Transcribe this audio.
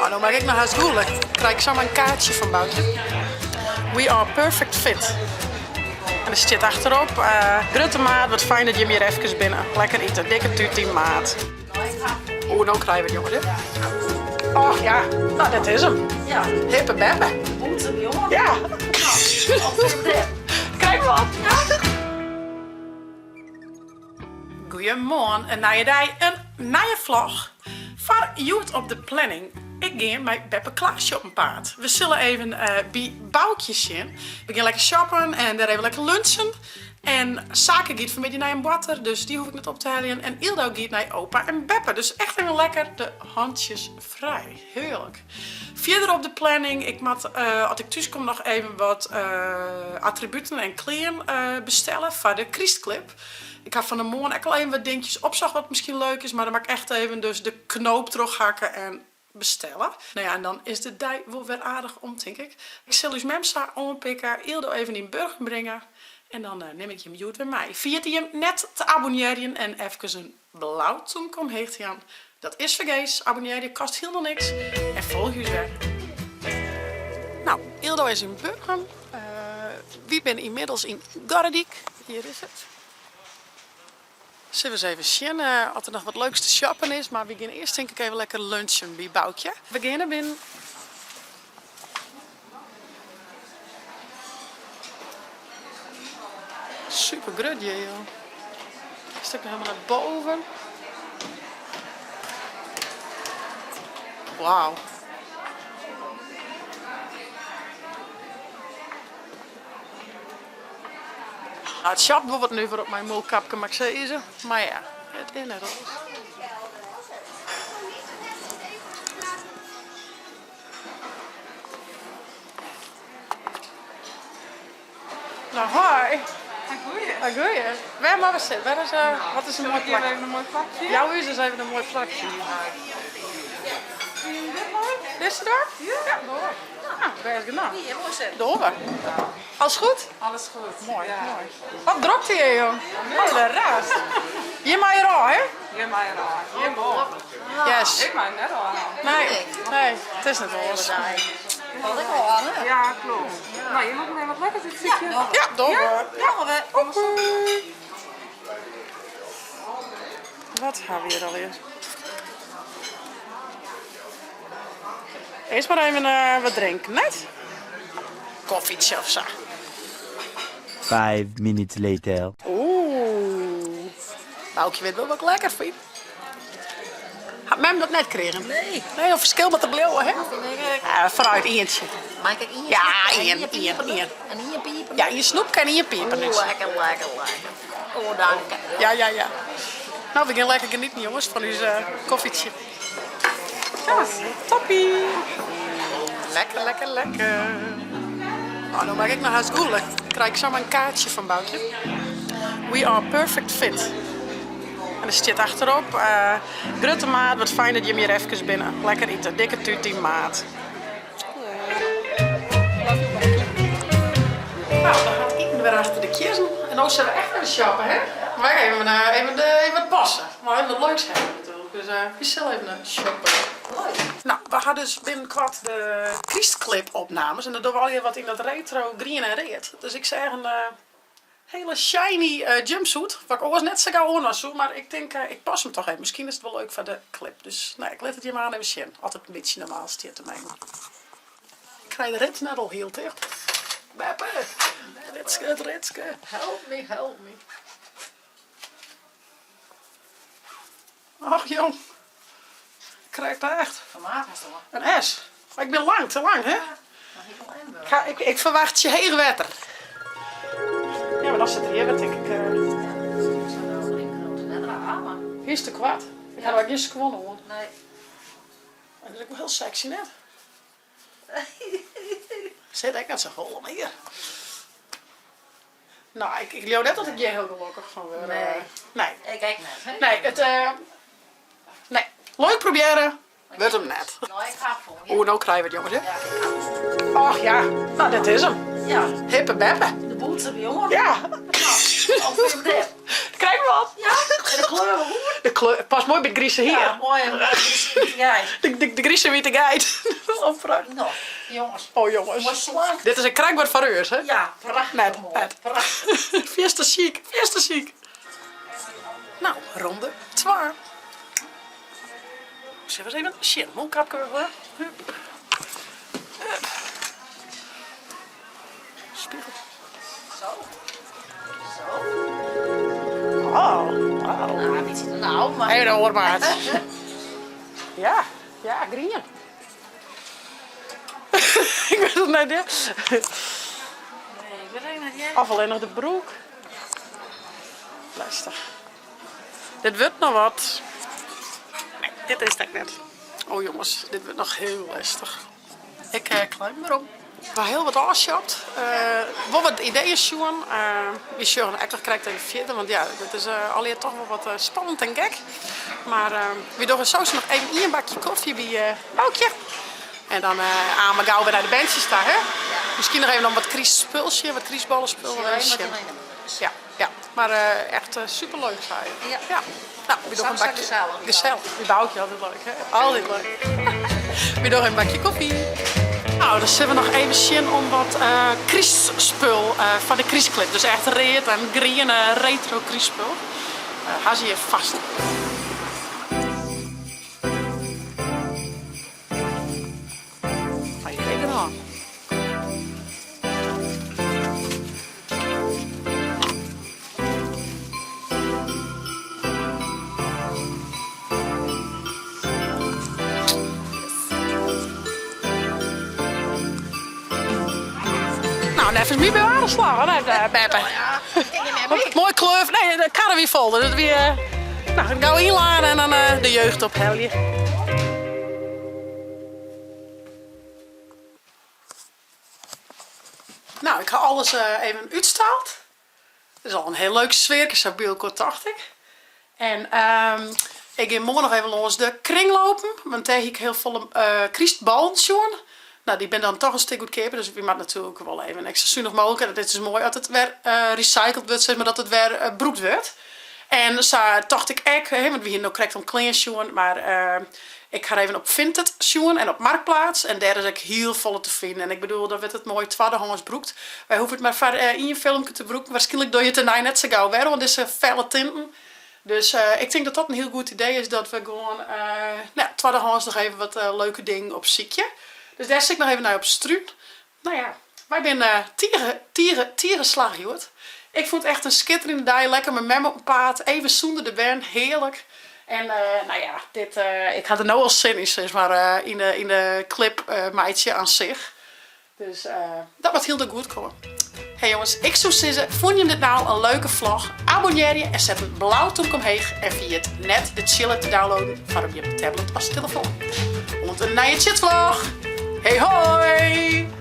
Oh, nou maak ik nog haast goelig. Krijg ik zomaar een kaartje van buiten. We are perfect fit. En er zit achterop, Grutte maat, wat fijn dat je hem hier even binnen. Lekker eten, dikke tuut maat. Oeh, nou krijgen we het, jongens. Och ja, nou dat is hem. Ja. Hippe beppe. Boete, jongen. Ja. Kijk wat. Ja. Goedemorgen, een nieuwe dag, een nieuwe vlog. Voor Youth op de planning. Ik ga met Beppe Klaasje op een paard. We zullen even bij Boukjes zien. We gaan lekker shoppen en daar even lekker lunchen. En Zaken gaat vanmiddag naar een botter, dus die hoef ik niet op te halen. En Ildo gaat naar opa en Beppe. Dus echt even lekker de handjes vrij. Heerlijk. Verder op de planning, ik moet, als ik thuis kom, nog even wat attributen en kleren bestellen voor de Christclip. Ik ga van de morgen ook al even wat dingetjes opzag wat misschien leuk is, maar dan mag ik echt even dus de knoop terughakken en bestellen. Nou ja, en dan is de dag wel weer aardig om, denk ik. Ik zal dus Memsa ompikken, Ildo even in Burger brengen en dan neem ik je Youth weer mee. Viert hij hem net te abonneren en even een blauwtje kom heet hij aan. Dat is vergees, abonneren kost helemaal niks en volg je weer. Nou, Ildo is in Burger. Wie ben inmiddels in Gardiek? Hier is het. Zullen we eens even zien of er nog wat leuks te shoppen is. Maar we gaan eerst denk ik even lekker lunchen bij Boukje. We gaan er binnen. Super grutje, joh. Een stukje helemaal naar boven. Wauw. Nou, het schapt bijvoorbeeld nu voor op mijn molkapje, maar ik zei ze. Maar ja, het is net alles. Nou, hoi. Goeie. Goeie. Waar maar we zitten? Waar is, wat is een mooi plakje? Even een mooi plakje. Jouw huis is even een mooi plakje. Dit is het daar? Ja, door. Nou, waar is het nou? Hier, mooi zet. Door. Alles goed? Alles goed. Mooi, Ja. mooi. Wat dropt hier, joh? Oh, de raast. Je mag er al, hè? Je mij al. Je moet. Yes. Ik mij net al aan. Nee, het is net alles. Wat ik al aan, hè? Ja, klopt. Nou, je moet me wat lekker zitten zitten. Ja, door. Ja, Kom maar. Wat hebben we hier alweer? Eerst maar even wat drinken, net? Koffietje of zo. 5 minutes later. Oeh. Boukje weet wel wat ik lekker vind. Had mij hem dat net gekregen? Nee. Nee, een verschil met de blauwe, hè? Vooruit, eentje. Maak ik in je Ja, snoep? Ian, En in je piepen? Ian. En in je piepen? Ja, in je snoep kan in je piepen. Dus. Lekker. Oh, dank je. Ja. Nou, we gaan lekker genieten, jongens, van uw koffietje. Ja, toppie. Lekker. Oh, nou maak ik nog haast goelig. Krijg ik zomaar een kaartje van buiten. We are perfect fit. En er zit achterop, Grutte maat, wat fijn dat je hem hier even binnen. Lekker eten, dikke tuut maat. Nou, dan gaat eten weer achter de kiezen. En dan zijn we echt aan de shoppen, hè? Wij gaan even wat passen. Maar even wat leuks hebben natuurlijk. Dus we zullen even shoppen. Nou, we hadden dus binnenkort de Christclip opnames. En dan doen we alweer wat in dat retro green en red. Dus ik zeg een hele shiny jumpsuit. Wat ik ook net zo gauw aan zo. Maar ik denk, ik pas hem toch even. Misschien is het wel leuk voor de clip. Dus nee, ik let het je maar aan even zien. Altijd een beetje normaal stiert te mij. Ik krijg de rit net al heel dicht. Beppe, Ritske. Help me. Ach jong. Ik krijg daar echt een S. Maar ik ben te lang, hè? Ik verwacht je heel wetter. Ja, maar dan zit er hier, wat denk ik. Hier is te kwaad. Ik had ook niet gewonnen, hoor. Nee. En dat is ook wel heel sexy, net. Zit ik net zo hol hier. Nou, ik geloof net dat ik je heel gelukkig van wil. Nee. Ik kijk net, hè? Nee, nee. Leuk proberen. Wordt hem net. Nou, ik ga voor je. Oeh, nou krijgen we het, jongens, hè? Och ja, nou, dat is hem. Ja, Hippe beppe. de boete, jongen. Ja. Of je hem dit. Krijg je wat? Ja. En de kleur goed. De kleur past mooi bij het grieze hier. Ja, mooi. Ja. De grieze witte guide. Oh, prachtig. Nou, jongens. Oh jongens. Mooi slank. Dit is een kraakbord van Reus, hè? Ja, prachtig. Net, mooi. net. Prachtig. Fiesta chic, fiesta chic. Nou, ronde 2. Zullen we eens even een shit molkapje hebben? Hup. Hup. Spiegel. Zo. Zo. Oh, wow. Nou, niet zitten nou, maar... Even een oormaat. Ja, ja, green. Ik weet het net, ja. Nee, ik weet het niet. Ja. Of alleen nog de broek. Lastig. Dit wordt nog wat. Nee, dit is het net. Oh jongens, dit wordt nog heel lastig. Ik klim erom. We heel wat afshopt. Wat wat ideeën zoeken. Je zoekt eigenlijk krijgt even verder, want ja, dit is alweer toch wel wat spannend en gek. Maar we doen zo nog even een bakje koffie bij Boukje. En dan aan mijn gauw weer naar de bandje staan, hè? Misschien nog even nog wat kriespulsje, wat kriesballenspul. Ja, ja, maar echt superleuk zijn. Ja. Ja. Nou, we doen een Samsa bakje. gezellig. Gezellig. Die Boukje altijd leuk, hè? Altijd leuk. We doen een bakje koffie. Nou, dan zullen we nog even zien om wat kriespul van de kriesclip. Dus echt red en green retro kriespul. Gaan ze je vast. Ga je rekenen aan. Nou, even mee bij aangeslagen, hè, Beppe. Ja, ik denk niet meer mee. Mooi kleur. Nee, de karren weer vol. Dat weer. Nou, dan gauw inladen en dan de jeugd opheljen. Nou, ik ga alles even uitstaald. Het is al een heel leuk sfeer, zo beeldkort dacht ik. En ik ga morgen nog even langs de kring lopen. Want tegen ik heel volle kriestballen zien. Nou, die ben dan toch een stuk goedkoper, dus we moeten natuurlijk wel even een extra zuinig mogelijk. En dit is mooi dat het weer recycled wordt, zeg maar, dat het weer broekt wordt. En zo dacht ik ook, want we hier nog correct om klein zien, maar ik ga even op Vinted zien en op Marktplaats. En daar is ik heel volle te vinden. En ik bedoel, dan werd het mooi tweedehands broekt. Wij hoeven het maar in je filmpje te broeken. Waarschijnlijk doe je het er net zo gauw weer, want het is felle tinten. Dus ik denk dat dat een heel goed idee is, dat we gewoon tweedehands nog even wat leuke dingen op ziekje. Dus daar zit ik nog even naar op struun. Nou ja, wij zijn tieren slagjoerd. Ik vond het echt een schitterende dag. Lekker met mem op een paard. Even zonder de band. Heerlijk. En nou ja, dit, ik had er nou al zin in, zeg maar, in de clip meidje aan zich. Dus dat wordt heel goed komen. Hey jongens, ik zou zeggen, vond je dit nou een leuke vlog? Abonneer je en zet een blauw toek omheen. En via het net de chiller te downloaden van op je tablet als telefoon. Want een nieuwe chitvlog. Hey hoi!